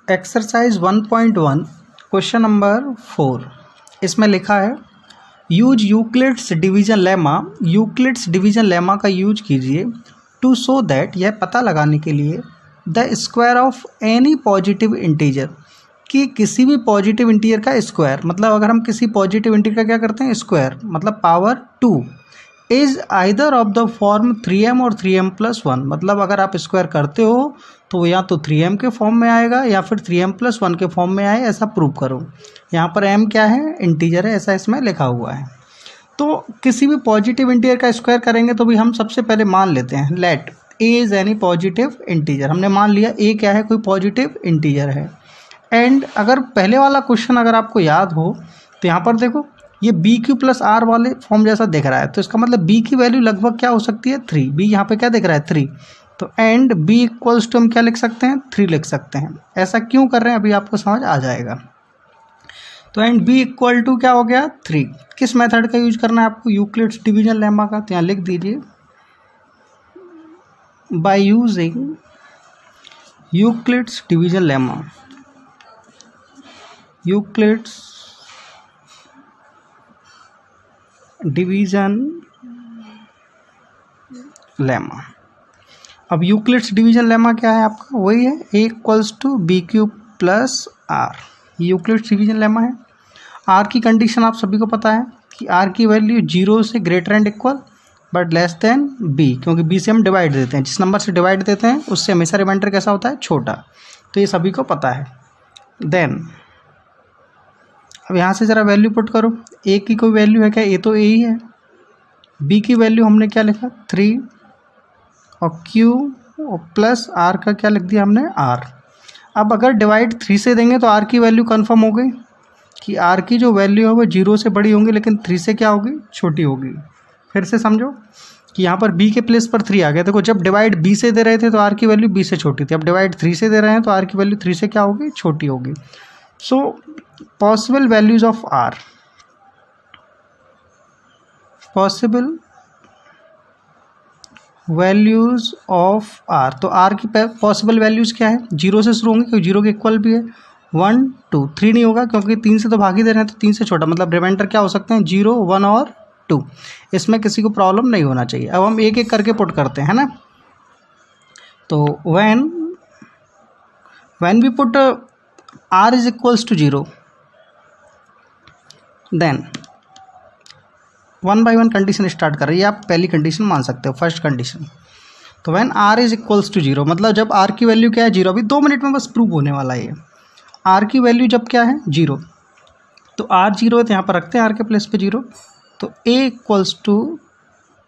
Exercise 1.1 question number 4 इसमें लिखा है use Euclid's division lemma. Euclid's division lemma का यूज कीजिए टू शो दैट, यह पता लगाने के लिए, the square of any positive integer, कि किसी भी पॉजिटिव इंटीजर का स्क्वायर, मतलब अगर हम किसी पॉजिटिव इंटीजर का क्या करते हैं स्क्वायर, मतलब power 2, is either of the form 3m और 3m+1, मतलब अगर आप स्क्वायर करते हो तो वो या तो 3m के फॉर्म में आएगा या फिर 3m+1 के फॉर्म में आए, ऐसा प्रूव करो। यहाँ पर m क्या है, इंटीजर है, ऐसा इसमें लिखा हुआ है। तो किसी भी पॉजिटिव इंटीजर का स्क्वायर करेंगे तो भी हम सबसे पहले मान लेते हैं let a is any positive integer. हमने मान लिया a क्या है, कोई पॉजिटिव इंटीजर है। एंड अगर पहले वाला क्वेश्चन अगर आपको याद हो तो यहाँ पर देखो ये BQ+R वाले फॉर्म जैसा दिख रहा है, तो इसका मतलब B की वैल्यू लगभग क्या हो सकती है 3। B यहाँ पे क्या दिख रहा है 3, तो एंड B इक्वल्स टू हम क्या लिख सकते हैं 3 लिख सकते हैं। ऐसा क्यों कर रहे हैं अभी आपको समझ आ जाएगा। तो एंड B इक्वल टू क्या हो गया 3। किस मेथड का यूज करना है आपको, यूक्लिड्स डिवीजन लेमा का, तो यहाँ लिख दीजिए by using Euclid's division lemma. Euclid's division lemma. अब यूक्लिड्स डिवीजन लेमा क्या है आपका, वही है a equals to BQ+R। Euclid's division lemma है। R की कंडीशन आप सभी को पता है कि R की वैल्यू 0 से greater and equal but less than B, क्योंकि B से हम डिवाइड देते हैं, जिस नंबर से डिवाइड देते हैं उससे हमेशा रिमाइंडर कैसा होता है छोटा, तो ये सभी को पता है। देन अब यहाँ से ज़रा वैल्यू पुट करो, a की कोई वैल्यू है क्या, a तो a ही है। b की वैल्यू हमने क्या लिखा 3 और q और प्लस r का क्या लिख दिया हमने r। अब अगर डिवाइड 3 से देंगे तो r की वैल्यू कन्फर्म हो गई कि r की जो वैल्यू है वो 0 से बड़ी होंगी लेकिन 3 से क्या होगी छोटी होगी। फिर से समझो कि यहाँ पर b के प्लेस पर 3 आ गया। देखो जब डिवाइड b से दे रहे थे तो r की वैल्यू b से छोटी थी, अब डिवाइड 3 से दे रहे हैं तो r की वैल्यू 3 से क्या होगी छोटी होगी। सो possible values of r, possible values of r, तो r की पॉसिबल वैल्यूज़ क्या है, 0 से शुरू होंगे क्योंकि 0 के इक्वल भी है, 1 2 3 नहीं होगा क्योंकि 3 से तो भाग ही दे रहे हैं, तो 3 से छोटा, मतलब रिमाइंडर क्या हो सकते हैं 0 1 और 2। इसमें किसी को प्रॉब्लम नहीं होना चाहिए। अब हम एक एक करके पुट करते हैं ना, तो when we put r is equals to 0, then 1 by 1 condition start कर रही है, आप पहली कंडीशन मान सकते हो, फर्स्ट कंडीशन। तो when r is equals to 0, मतलब जब r की वैल्यू क्या है 0, अभी 2 मिनट में बस प्रूव होने वाला है ये। r की वैल्यू जब क्या है 0, तो r 0 है तो यहाँ पर रखते हैं r के प्लेस पे 0, तो a equals to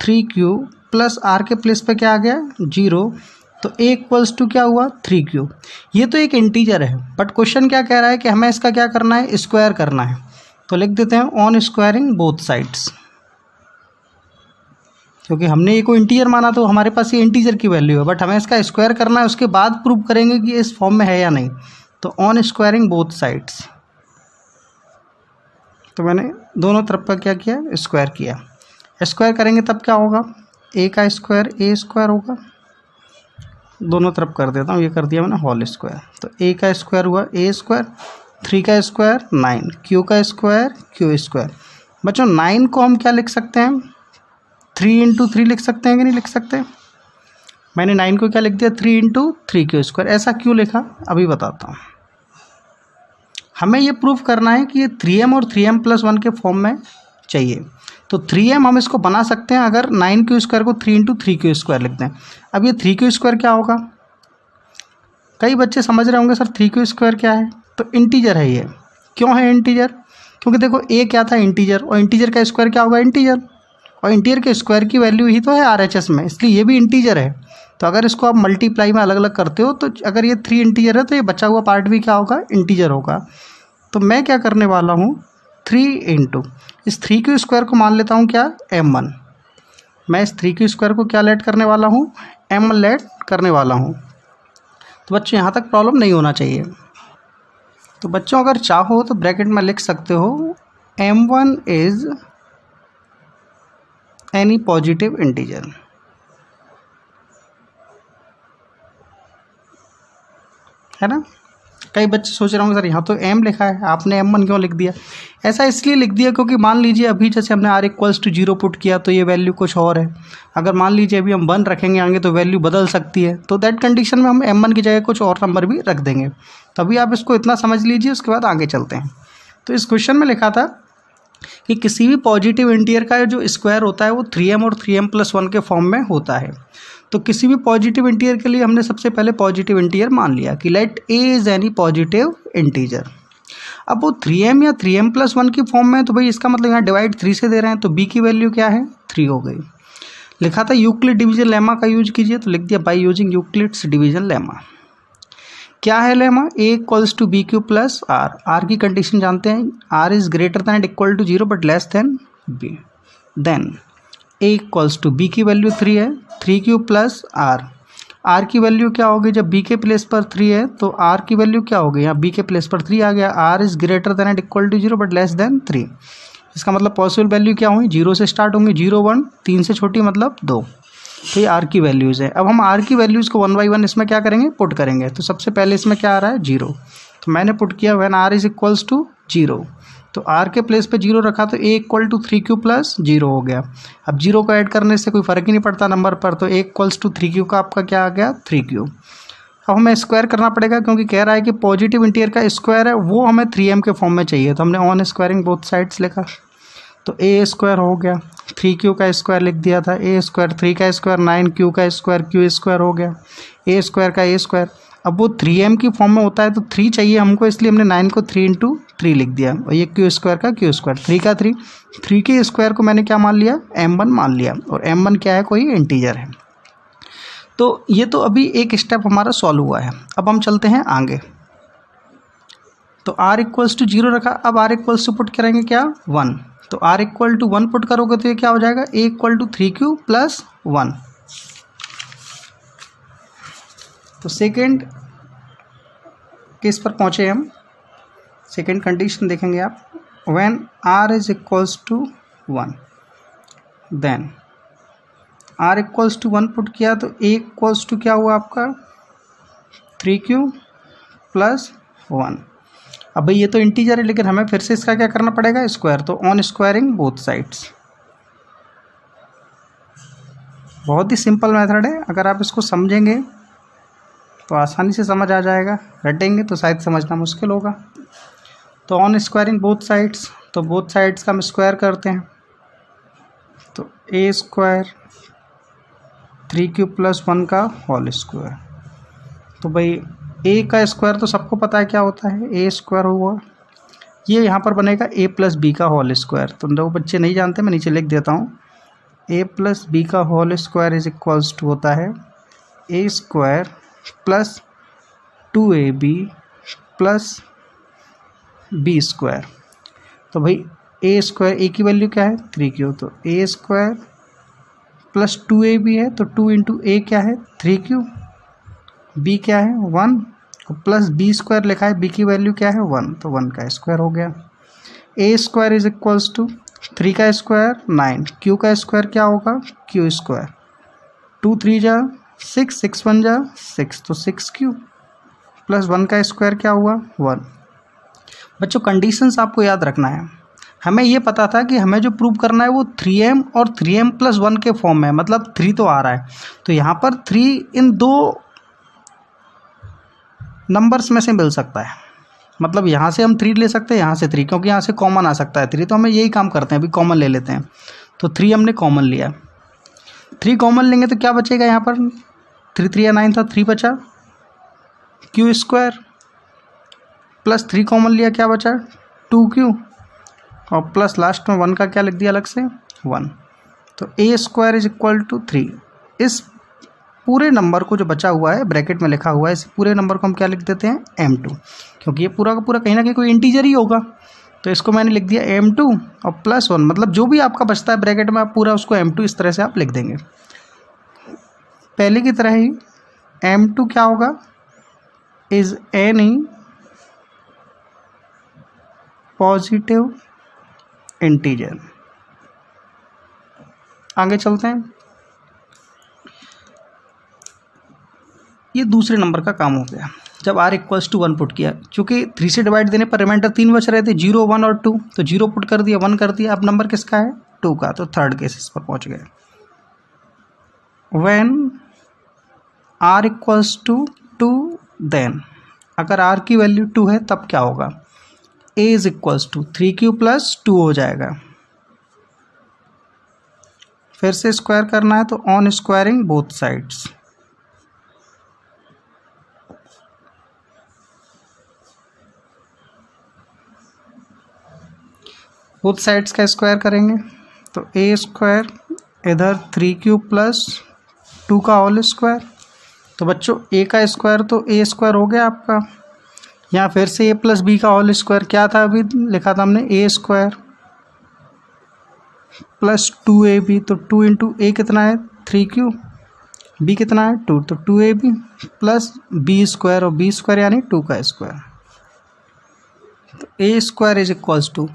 3q plus r के प्लेस पे क्या आ गया 0, तो a इक्वल्स टू क्या हुआ 3q। ये तो एक इंटीजर है बट क्वेश्चन क्या कह रहा है कि हमें इसका क्या करना है स्क्वायर करना है, तो लिख देते हैं ऑन स्क्वायरिंग बोथ साइड्स, क्योंकि हमने ये कोई इंटीजर माना तो हमारे पास ये इंटीजर की वैल्यू है, बट हमें इसका स्क्वायर करना है, उसके बाद प्रूव करेंगे कि इस फॉर्म में है या नहीं। तो ऑन स्क्वायरिंग बोथ साइड्स, तो मैंने दोनों तरफ का क्या किया स्क्वायर किया। स्क्वायर करेंगे तब क्या होगा, a का स्क्वायर a स्क्वायर होगा, दोनों तरफ कर देता हूँ, ये कर दिया मैंने होल स्क्वायर, तो a का स्क्वायर हुआ a स्क्वायर, 3 का स्क्वायर 9, q का स्क्वायर q स्क्वायर। बच्चों 9 को हम क्या लिख सकते हैं 3 × 3 लिख सकते हैं कि नहीं लिख सकते। मैंने 9 को क्या लिख दिया 3 × 3q स्क्वायर। ऐसा क्यों लिखा अभी बताता हूँ। हमें ये प्रूफ करना है कि ये 3m और 3m+1 के फॉर्म में चाहिए, तो 3m हम इसको बना सकते हैं अगर 9q स्क्वायर को 3 × 3q स्क्वायर लिखते हैं। अब ये 3q स्क्वायर क्या होगा, कई बच्चे समझ रहे होंगे सर 3q स्क्वायर क्या है, तो इंटीजर है ये। क्यों है इंटीजर, क्योंकि देखो a क्या था इंटीजर, और इंटीजर का स्क्वायर क्या होगा इंटीजर, और इंटीजर के स्क्वायर की वैल्यू ही तो है RHS में, इसलिए ये भी इंटीजर है। तो अगर इसको आप मल्टीप्लाई में अलग अलग करते हो तो अगर ये 3 इंटीजर है तो ये बचा हुआ पार्ट भी क्या होगा इंटीजर होगा। तो मैं क्या करने वाला हूँ 3 × इस 3q स्क्वायर को मान लेता हूँ क्या m1, मैं इस 3q स्क्वायर को क्या लेट करने वाला हूँ m1 लेट करने वाला हूँ। तो बच्चों यहाँ तक प्रॉब्लम नहीं होना चाहिए। तो बच्चों अगर चाहो तो ब्रैकेट में लिख सकते हो m1 is any positive integer, है ना। कई बच्चे सोच रहे होंगे सर यहाँ तो m लिखा है, आपने m1 क्यों लिख दिया? ऐसा इसलिए लिख दिया क्योंकि मान लीजिए अभी जैसे हमने r इक्वल्स टू 0 पुट किया तो ये वैल्यू कुछ और है। अगर मान लीजिए अभी हम 1 रखेंगे आगे तो वैल्यू बदल सकती है, तो दैट कंडीशन में हम m1 की जगह कुछ और नंबर भी रख देंगे। तभी आप इसको इतना समझ लीजिए, उसके बाद आगे चलते हैं। तो इस क्वेश्चन में लिखा था कि किसी भी पॉजिटिव इंटीजर का जो स्क्वायर होता है वो 3m और 3m+1 के फॉर्म में होता है। तो किसी भी पॉजिटिव इंटीजर के लिए हमने सबसे पहले पॉजिटिव इंटीजर मान लिया कि let a is any positive integer. अब वो 3m या 3m+1 की फॉर्म में, तो भाई इसका मतलब यहाँ डिवाइड 3 से दे रहे हैं, तो b की वैल्यू क्या है? 3 हो गई। लिखा था यूक्लिड डिवीजन लेमा का यूज कीजिए, तो लिख दिया by using Euclid's division lemma. क्या है lemma? a equals to B Q plus R. R की कंडीशन जानते हैं, r is greater than and equal to 0 but less than b। Then a equals to b की value 3 है, 3q plus R. r की value क्या होगी? जब b के प्लेस पर 3 है तो r की वैल्यू क्या होगी? यहाँ b के प्लेस पर 3 आ गया, r is greater than and equal to 0 but less than 3। इसका मतलब पॉसिबल वैल्यू क्या हुई? 0 से स्टार्ट होंगी, 0 1, 3 से छोटी मतलब 2। तो ये r की वैल्यूज़ है। अब हम r की वैल्यूज़ को 1 बाई 1 इसमें क्या करेंगे? पुट करेंगे। तो सबसे पहले इसमें क्या आ रहा है? 0। तो मैंने पुट किया when r is equals to 0, तो r के प्लेस पे 0 रखा तो a equal to 3q plus 0 हो गया। अब 0 को ऐड करने से कोई फ़र्क ही नहीं पड़ता नंबर पर, तो a इक्वल्स टू 3q का आपका क्या आ गया? 3q। अब हमें स्क्वायर करना पड़ेगा क्योंकि कह रहा है कि पॉजिटिव इंटीजर का स्क्वायर है वो हमें 3m के फॉर्म में चाहिए, तो हमने ऑन स्क्वायरिंग बोथ साइड्स लिखा। तो a स्क्वायर हो गया, 3q का स्क्वायर लिख दिया था, a स्क्वायर 3 का स्क्वायर 9q का स्क्वायर q स्क्वायर हो गया, a स्क्वायर का a स्क्वायर। अब वो 3m की फॉर्म में होता है तो 3 चाहिए हमको, इसलिए हमने 9 को 3 × 3 लिख दिया, और ये q स्क्वायर का q स्क्वायर, 3 का 3 के स्क्वायर को मैंने क्या मान लिया? m1 मान लिया, और m1 क्या है? कोई इंटीजर है। तो ये तो अभी एक स्टेप हमारा सॉल्व हुआ है। अब हम चलते हैं आगे। तो r इक्वल्स टू 0 रखा, अब r इक्वल्स टू पुट करेंगे क्या? 1। तो r इक्वल टू 1 पुट करोगे तो ये क्या हो जाएगा? a equal to 3q plus 1। तो सेकेंड केस पर पहुँचे हम। सेकेंड कंडीशन देखेंगे आप, when r is equals to 1, then r equals to 1 put किया तो a इक्वल्स टू क्या हुआ आपका? 3q plus 1। अब भाई ये तो इंटीजर है, लेकिन हमें फिर से इसका क्या करना पड़ेगा? स्क्वायर। तो ऑन स्क्वायरिंग बोथ साइड्स। बहुत ही सिंपल मेथड है, अगर आप इसको समझेंगे तो आसानी से समझ आ जाएगा, रटेंगे तो शायद समझना मुश्किल होगा। तो ऑन स्क्वायरिंग बोथ साइड्स, तो बोथ साइड्स का हम स्क्वायर करते हैं। तो a स्क्वायर 3q प्लस 1 का होल स्क्वायर। तो भाई a का स्क्वायर तो सबको पता है क्या होता है? a स्क्वायर हुआ, ये यहाँ पर बनेगा a प्लस बी का होल स्क्वायर। तो जो बच्चे नहीं जानते मैं नीचे लिख देता हूँ, a प्लस बी का whole square is equals to होता है a square plus 2ab plus B square. तो भाई a स्क्वायर, a की वैल्यू क्या है? 3q, तो a स्क्वायर प्लस 2ab है, तो 2 × a क्या है? 3q, b क्या है? 1, प्लस बी स्क्वायर लिखा है, b की वैल्यू क्या है? 1, तो 1 का स्क्वायर हो गया। a square is equals to 3 का स्क्वायर 9, q का स्क्वायर क्या होगा? q स्क्वायर, 2 3 जा 6, 6 1 जा 6, तो 6q प्लस 1 का स्क्वायर क्या हुआ? 1। बच्चों कंडीशंस आपको याद रखना है। हमें ये पता था कि हमें जो प्रूव करना है वो 3m और 3m+1 के फॉर्म में, मतलब 3 तो आ रहा है, तो यहाँ पर 3 इन दो नंबर्स में से मिल सकता है। मतलब यहाँ से हम 3 ले सकते हैं, यहाँ से 3, क्योंकि यहाँ से कॉमन आ सकता है 3, तो हमें यही काम करते हैं, अभी कॉमन ले लेते हैं। तो 3 हमने कॉमन लिया, 3 कॉमन लेंगे तो क्या बचेगा यहाँ पर? 3 3 या 9 था, 3 बचा, q स्क्वायर प्लस 3 कॉमन लिया, क्या बचा? 2q, और प्लस लास्ट में 1 का क्या लिख दिया अलग से? 1। तो a square is equal to 3। इस पूरे नंबर को जो बचा हुआ है ब्रैकेट में लिखा हुआ है, इस पूरे नंबर को हम क्या लिख देते हैं? m2, क्योंकि ये पूरा का पूरा कहीं ना कहीं कोई इंटीजर ही होगा। तो इसको मैंने लिख दिया m2 और प्लस 1, मतलब जो भी आपका बचता है ब्रैकेट में आप पूरा उसको m2 इस तरह से आप लिख देंगे। पहले की तरह ही m2 क्या होगा? Is any positive integer. आगे चलते हैं। ये दूसरे नंबर का काम हो गया। जब r इक्वल्स टू 1 पुट किया, क्योंकि 3 से डिवाइड देने पर रिमाइंडर 3 बच रहे थे, 0, 1 और 2, तो 0 पुट कर दिया, 1 कर दिया, अब नंबर किसका है 2 का, तो थर्ड केस पर पहुंच गए। When r equals to 2 then, अगर r की वैल्यू 2 है तब क्या होगा, a is equals to 3q plus 2 हो जाएगा। फिर से स्क्वायर करना है तो on squaring both sides, both sides का स्क्वायर करेंगे तो a स्क्वायर इधर 3q प्लस 2 का होल स्क्वायर, तो बच्चों a का स्क्वायर तो a स्क्वायर हो गया आपका, यहाँ फिर से a प्लस b का होल स्क्वायर, क्या था अभी लिखा था हमने a स्क्वायर प्लस 2ab, तो 2 इंटू a कितना है 3q, b कितना है 2, तो 2ab प्लस b स्क्वायर, और b स्क्वायर यानी 2 का स्क्वायर, तो a square is equals to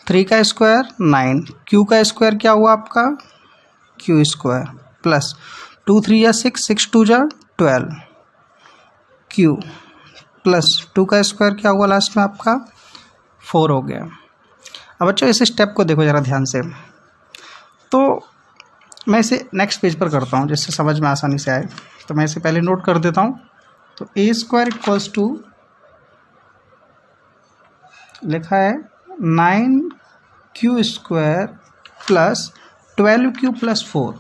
3 का स्क्वायर 9, q का स्क्वायर क्या हुआ आपका q स्क्वायर प्लस 2 3 या 6, 6 2 जा 12, q प्लस 2 का स्क्वायर क्या हुआ लास्ट में आपका 4 हो गया। अब बच्चों इस स्टेप को देखो ज़रा ध्यान से, तो मैं इसे नेक्स्ट पेज पर करता हूँ जिससे समझ में आसानी से आए, तो मैं इसे पहले नोट कर देता हूँ। तो a स्क्वायर इक्वल्स टू लिखा है 9q square plus 12q plus 4,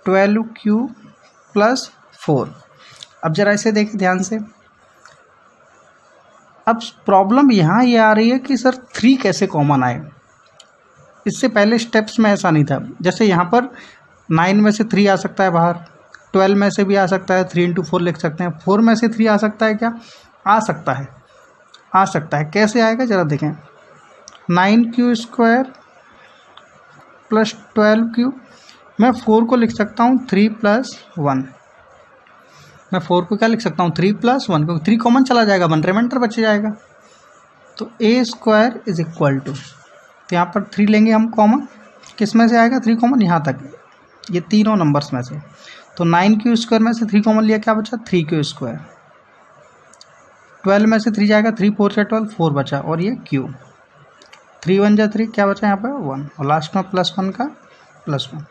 12q plus 4। अब जरा इसे देखिए ध्यान से, अब प्रॉब्लम यहाँ ये आ रही है कि सर 3 कैसे कॉमन आए, इससे पहले स्टेप्स में ऐसा नहीं था। जैसे यहाँ पर 9 में से 3 आ सकता है बाहर, 12 में से भी आ सकता है, 3 इंटू 4 लिख सकते हैं, 4 में से 3 आ सकता है, क्या आ सकता है, आ सकता है। कैसे आएगा ज़रा देखें, 9q स्क्वायर प्लस 12q, मैं 4 को लिख सकता हूँ 3 प्लस 1, मैं 4 को क्या लिख सकता हूँ 3 प्लस 1, क्योंकि 3 कॉमन चला जाएगा, 1 रिमाइंडर बच जाएगा। तो a square is equal to, तो यहाँ पर 3 लेंगे हम कॉमन, किस में से आएगा 3 कॉमन, यहाँ तक ये तीनों नंबर्स में से, तो 9q स्क्वायर में से 3 कॉमन लिया, क्या बचा 3q स्क्वायर, 12 में से 3 जाएगा, 3 4 से 12, 4 बचा, और ये q, 3 1 जा 3, क्या बचा यहाँ पर 1, और लास्ट में प्लस 1 का plus 1।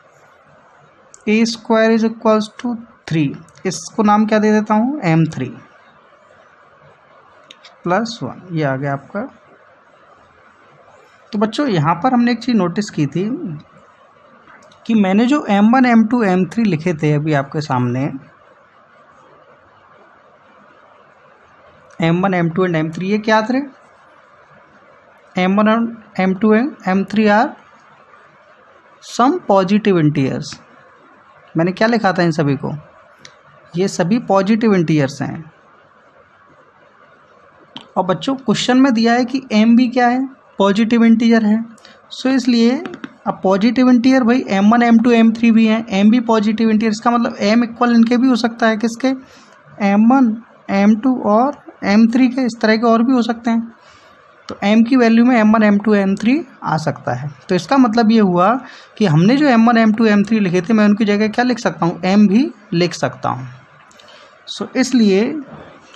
a square is equals to 3, इसको नाम क्या दे देता हूँ m3 प्लस 1, ये आ गया आपका। तो बच्चों यहाँ पर हमने एक चीज़ नोटिस की थी कि मैंने जो m1 m2 m3 लिखे थे अभी आपके सामने, m1 m2 एंड m3, ये क्या थे, m1 m2 m3 are some positive integers. मैंने क्या लिखा था इन सभी को, ये सभी पॉजिटिव इंटीजर्स हैं। और बच्चों क्वेश्चन में दिया है कि m भी क्या है, पॉजिटिव इंटीजर है, सो इसलिए अब पॉजिटिव इंटीजर भाई m1 m2 m3 भी हैं, m भी पॉजिटिव इंटीजर, इसका मतलब m इक्वल इनके भी हो सकता है, किसके m1 m2 और m3 के, इस तरह के और भी हो सकते हैं। तो m की वैल्यू में m1 m2 m3 आ सकता है। तो इसका मतलब ये हुआ कि हमने जो m1 m2 m3 लिखे थे, मैं उनकी जगह क्या लिख सकता हूँ, m भी लिख सकता हूँ। सो इसलिए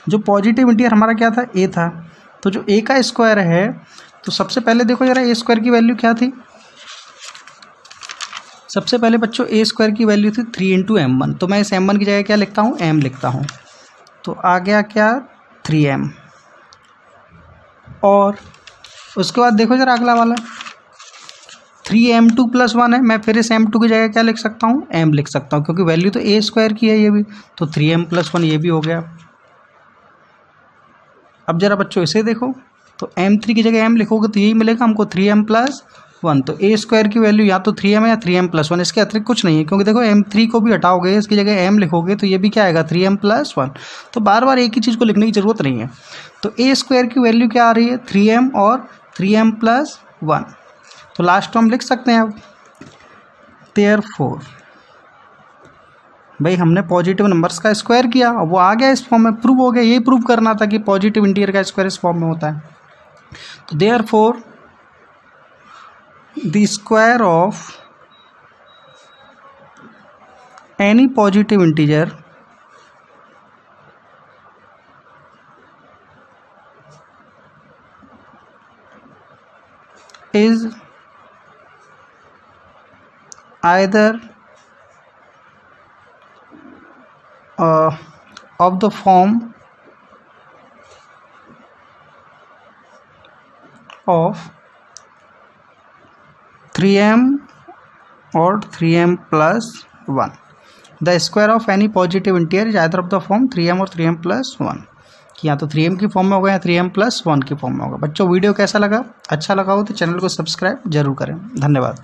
जो पॉजिटिव इंटीजर हमारा क्या था, a था, तो जो a का स्क्वायर है, तो सबसे पहले देखो जरा a स्क्वायर की वैल्यू क्या थी, सबसे पहले बच्चों a स्क्वायर की वैल्यू थी 3 इंटू m1, तो मैं इस m1 की जगह क्या लिखता हूँ, m लिखता हूँ, तो आ गया क्या 3m। और उसके बाद देखो जरा अगला वाला 3m2 प्लस 1 है, मैं फिर इस m2 की जगह क्या लिख सकता हूँ, m लिख सकता हूँ, क्योंकि वैल्यू तो a स्क्वायर की है ये भी, तो 3m प्लस 1 ये भी हो गया। अब जरा बच्चों इसे देखो, तो m3 की जगह m लिखोगे तो यही मिलेगा हमको 3m प्लस 1, तो a स्क्वायर की वैल्यू या तो 3m है या 3m प्लस 1, इसके अतिरिक्त कुछ नहीं है, क्योंकि देखो m3 को भी हटाओगे, इसकी जगह m लिखोगे तो ये भी क्या आएगा 3m प्लस 1, तो बार बार एक ही चीज़ को लिखने की ज़रूरत नहीं है। तो a स्क्वायर की वैल्यू क्या आ रही है 3m और 3m प्लस 1, तो लास्ट हम लिख सकते हैं। अब देयरफॉर भाई हमने पॉजिटिव नंबर्स का स्क्वायर किया, अब वो आ गया इस फॉर्म में, प्रूव हो गया, यही प्रूव करना था कि पॉजिटिव इंटीजर का स्क्वायर इस फॉर्म में होता है। तो therefore the square of any positive integer is either of the form of 3m or 3m plus 1. The square of any positive integer is either of the form 3m और 3m plus 1, कि या तो 3m की form में होगा या 3m plus 1 की form में होगा। बच्चों वीडियो कैसा लगा? अच्छा लगा हो तो चैनल को सब्सक्राइब जरूर करें। धन्यवाद।